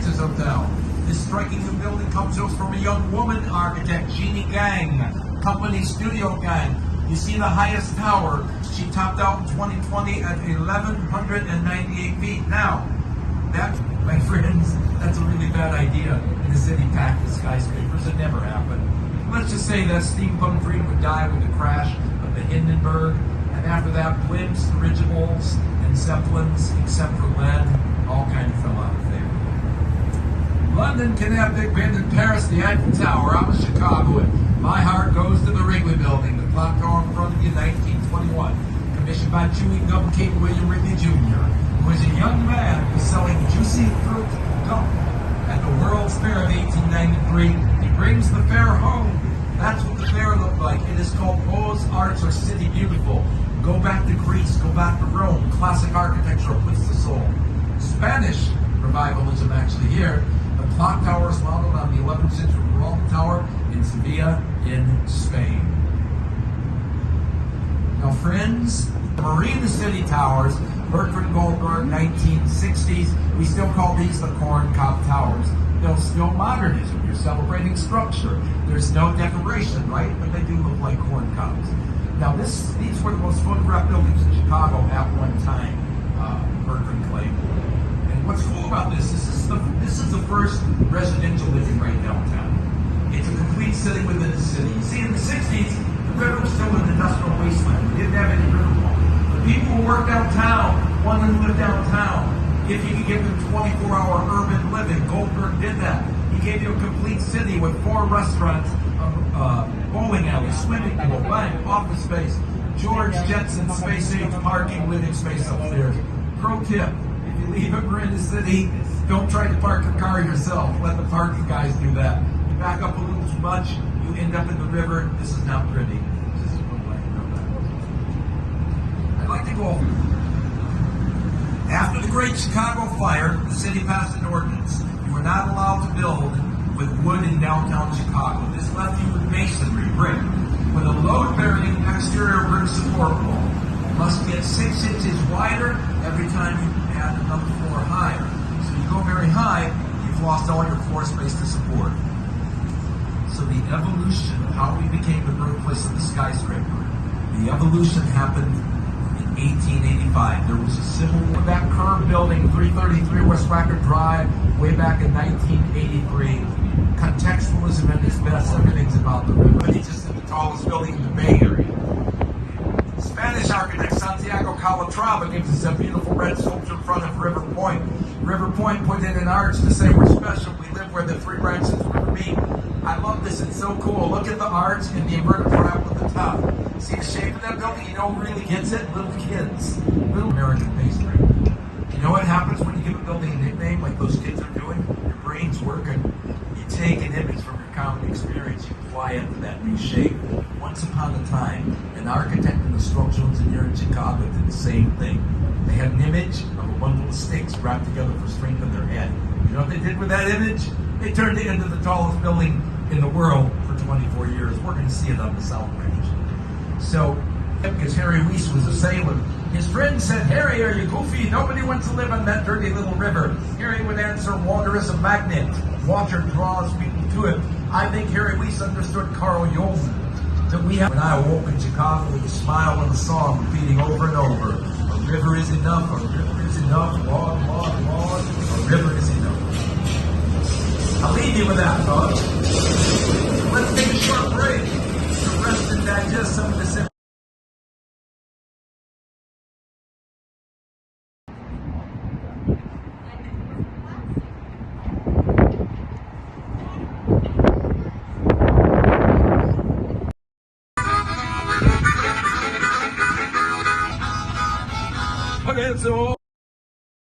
Experiences Hotel. This striking new building comes to us from a young woman architect, Jeannie Gang, company studio gang. You see the highest tower, she topped out in 2020 at 1,198 feet. Now, that, my friends, that's a really bad idea in a city packed with skyscrapers. It never happened. Let's just say that steampunk dream would die with the crash of the Hindenburg, and after that, blimps, dirigibles, and zeppelins, except for lead, all kind of fell out of favor. London can have Big Ben, in Paris, the Eiffel Tower. I'm a Chicagoan. My heart goes to the Wrigley Building, the clock tower in front of you, 1921, commissioned by chewing gum king William Wrigley Jr., who was a young man who was selling juicy fruit gum at the World's Fair of 1893. He brings the fair home. That's what the fair looked like. It is called Beaux-Arts or City Beautiful. Go back to Greece, go back to Rome. Classic architecture puts the soul. Spanish revivalism actually here. The clock tower is modeled on the 11th century Roman Tower in Sevilla in Spain. Now friends, Marina City Towers, Bertrand Goldberg, 1960s. We still call these the corn cob towers. They're still modernism. You're celebrating structure. There's no decoration, right? But they do look like corn cobs. Now these were the most photographed buildings in Chicago at one time, Bertrand claimed. And what's cool about this is the first residential living right downtown. It's a complete city within a city. You see, in the 60s, the river was still an industrial wasteland. We didn't have any river wall. People who work downtown wanted to live downtown. If you could give them 24-hour urban living, Goldberg did that. He gave you a complete city with 4 restaurants, bowling alley, swimming pool, bank, office space, George Jetson space age parking, living space upstairs. Pro tip, if you leave a Marina City, don't try to park your car yourself. Let the parking guys do that. You back up a little too much, you end up in the river. This is not pretty. I'd like to go. After the Great Chicago Fire, the city passed an ordinance. You were not allowed to build with wood in downtown Chicago. This left you with masonry, brick, with a load-bearing exterior brick support wall. It must get 6 inches wider every time you add another floor higher. So you go very high, you've lost all your floor space to support. So the evolution of how we became the birthplace of the skyscraper, the evolution happened 1885. There was a civil war. That curved building, 333 West Wacker Drive, way back in 1983. Contextualism at its best. Everything's about the river. It's just the tallest building in the Bay Area. Spanish architect Santiago Calatrava gives us a beautiful red sculpture in front of River Point. River Point put in an arch to say we're special. We live where the 3 branches of the river meet. I love this. It's so cool. Look at the arch and the inverted trap at the top. See the shape of that building? You know who really gets it? Little kids. Little American pastry. You know what happens when you give a building a nickname like those kids are doing? Your brain's working. You take an image from your common experience, you apply it to that new shape. Once upon a time, an architect and a structural engineer in Chicago did the same thing. They had an image of a bundle of sticks wrapped together for strength in their head. You know what they did with that image? They turned it into the tallest building in the world for 24 years. We're going to see it on the South Range. So, because Harry Weiss was a sailor, his friend said, "Harry, are you goofy? Nobody wants to live on that dirty little river." Harry would answer, "Water is a magnet. Water draws people to it." I think Harry Weiss understood Carl Jung. That we have. When I awoke in Chicago with a smile and a song repeating over and over, "A river is enough, a river is enough, Lord, Lord, Lord, a river is enough." I'll leave you with that, folks. Let's take a short break to rest and digest some of this information. Okay, so